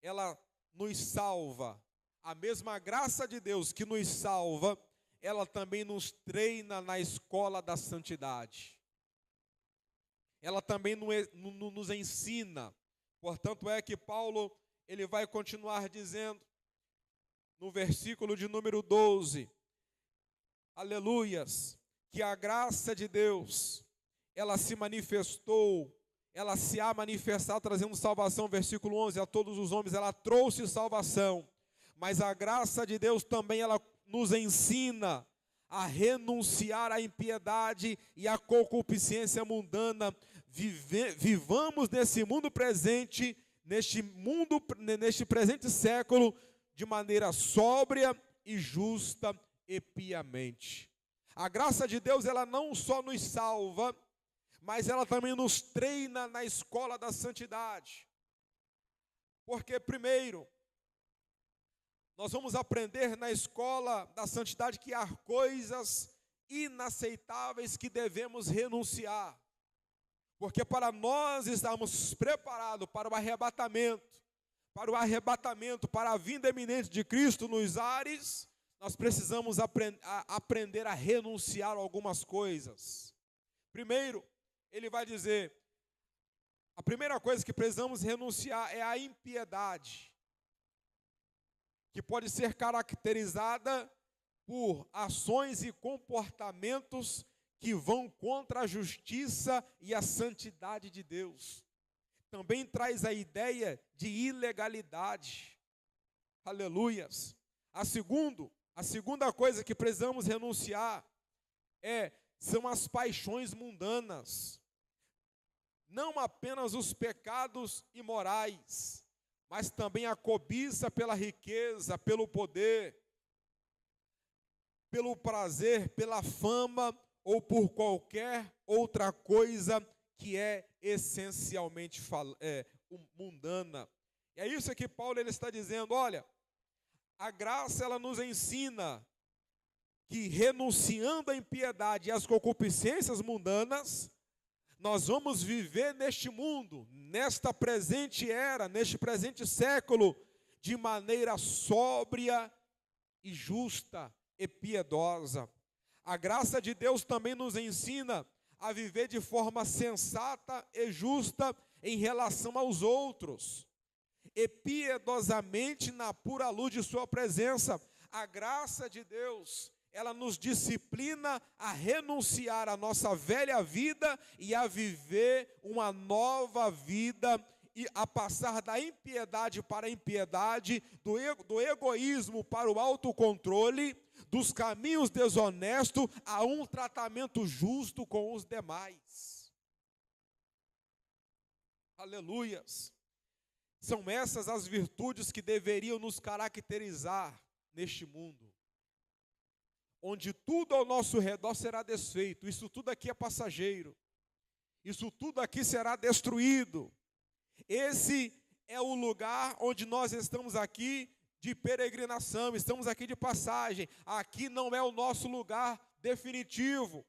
Speaker 1: ela nos salva. A mesma graça de Deus que nos salva, ela também nos treina na escola da santidade. Ela também nos ensina. Portanto, é que Paulo, ele vai continuar dizendo, no versículo de número 12, aleluias, que a graça de Deus, ela se manifestou ela se há manifestado trazendo salvação, versículo 11, a todos os homens ela trouxe salvação, mas a graça de Deus também ela nos ensina a renunciar à impiedade e à concupiscência mundana. Vivamos nesse mundo presente, neste presente século, de maneira sóbria e justa e piamente. A graça de Deus, ela não só nos salva, mas ela também nos treina na escola da santidade. Porque, primeiro, nós vamos aprender na escola da santidade que há coisas inaceitáveis que devemos renunciar. Porque para nós estarmos preparados para o arrebatamento, para a vinda iminente de Cristo nos ares, nós precisamos aprender a renunciar a algumas coisas. Primeiro, ele vai dizer, a primeira coisa que precisamos renunciar é a impiedade, que pode ser caracterizada por ações e comportamentos que vão contra a justiça e a santidade de Deus. Também traz a ideia de ilegalidade. Aleluias. A segunda coisa que precisamos renunciar são as paixões mundanas. Não apenas os pecados imorais, mas também a cobiça pela riqueza, pelo poder, pelo prazer, pela fama ou por qualquer outra coisa que é essencialmente mundana. E é isso que Paulo ele está dizendo, olha, a graça ela nos ensina que renunciando à impiedade e às concupiscências mundanas, nós vamos viver neste mundo, nesta presente era, neste presente século, de maneira sóbria e justa e piedosa. A graça de Deus também nos ensina a viver de forma sensata e justa em relação aos outros, e piedosamente na pura luz de sua presença. A graça de Deus, ela nos disciplina a renunciar à nossa velha vida e a viver uma nova vida, e a passar da impiedade para a impiedade, do egoísmo para o autocontrole, dos caminhos desonestos a um tratamento justo com os demais. Aleluias. São essas as virtudes que deveriam nos caracterizar neste mundo, onde tudo ao nosso redor será desfeito. Isso tudo aqui é passageiro. Isso tudo aqui será destruído. Esse é o lugar onde nós estamos aqui de peregrinação, estamos aqui de passagem. Aqui não é o nosso lugar definitivo.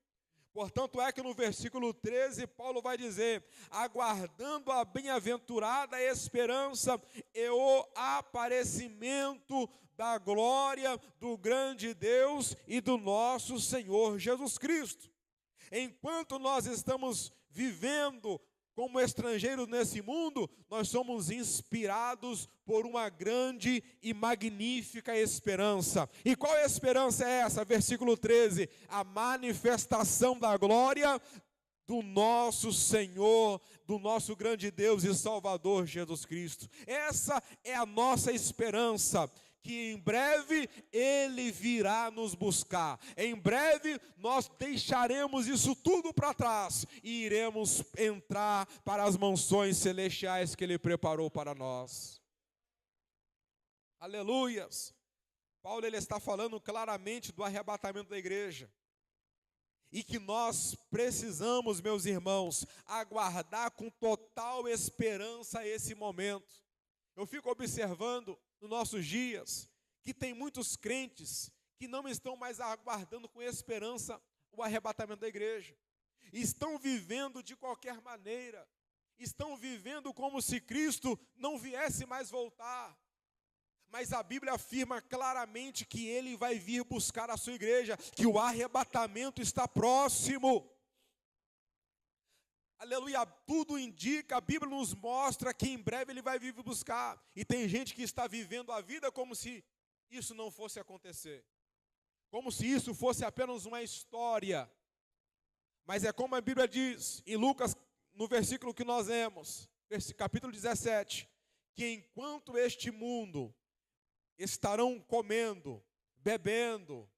Speaker 1: Portanto, é que no versículo 13, Paulo vai dizer, aguardando a bem-aventurada esperança e o aparecimento da glória do grande Deus e do nosso Senhor Jesus Cristo. Enquanto nós estamos vivendo como estrangeiros nesse mundo, nós somos inspirados por uma grande e magnífica esperança. E qual esperança é essa? Versículo 13, a manifestação da glória do nosso Senhor, do nosso grande Deus e Salvador Jesus Cristo. Essa é a nossa esperança, que em breve Ele virá nos buscar. Em breve nós deixaremos isso tudo para trás e iremos entrar para as mansões celestiais que Ele preparou para nós. Aleluias. Paulo ele está falando claramente do arrebatamento da igreja. E que nós precisamos, meus irmãos, aguardar com total esperança esse momento. Eu fico observando nos nossos dias que tem muitos crentes que não estão mais aguardando com esperança o arrebatamento da igreja. Estão vivendo de qualquer maneira. Estão vivendo como se Cristo não viesse mais voltar. Mas a Bíblia afirma claramente que Ele vai vir buscar a sua igreja, que o arrebatamento está próximo. Aleluia, tudo indica, a Bíblia nos mostra que em breve Ele vai vir buscar. E tem gente que está vivendo a vida como se isso não fosse acontecer. Como se isso fosse apenas uma história. Mas é como a Bíblia diz, em Lucas, no versículo que nós lemos, capítulo 17, que enquanto este mundo estarão comendo, bebendo,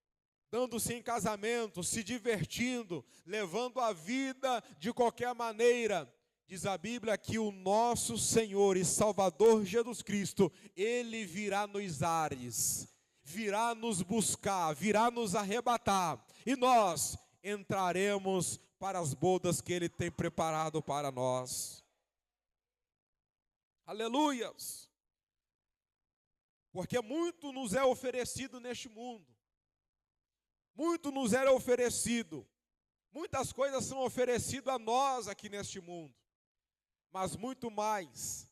Speaker 1: dando-se em casamento, se divertindo, levando a vida de qualquer maneira, diz a Bíblia que o nosso Senhor e Salvador Jesus Cristo, Ele virá nos ares, virá nos buscar, virá nos arrebatar, e nós entraremos para as bodas que Ele tem preparado para nós. Aleluias! Porque muito nos é oferecido neste mundo. Muito nos é oferecido. Muitas coisas são oferecidas a nós aqui neste mundo. Mas muito mais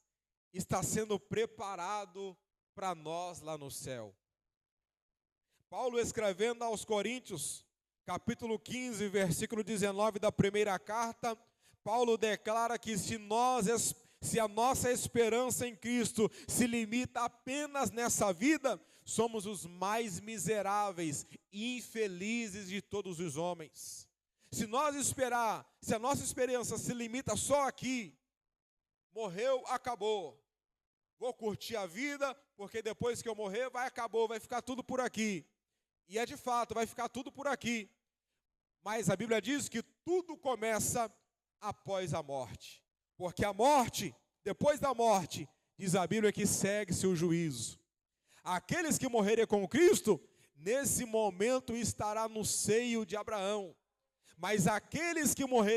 Speaker 1: está sendo preparado para nós lá no céu. Paulo, escrevendo aos Coríntios, capítulo 15, versículo 19 da primeira carta, Paulo declara que se a nossa esperança em Cristo se limita apenas nessa vida, somos os mais miseráveis e infelizes de todos os homens. Se a nossa esperança se limita só aqui, morreu, acabou. Vou curtir a vida, porque depois que eu morrer, vai ficar tudo por aqui. E é de fato, vai ficar tudo por aqui. Mas a Bíblia diz que tudo começa após a morte. Porque a morte, depois da morte, diz a Bíblia que segue-se o juízo. Aqueles que morrerem com Cristo, nesse momento estará no seio de Abraão. Mas aqueles que morrerem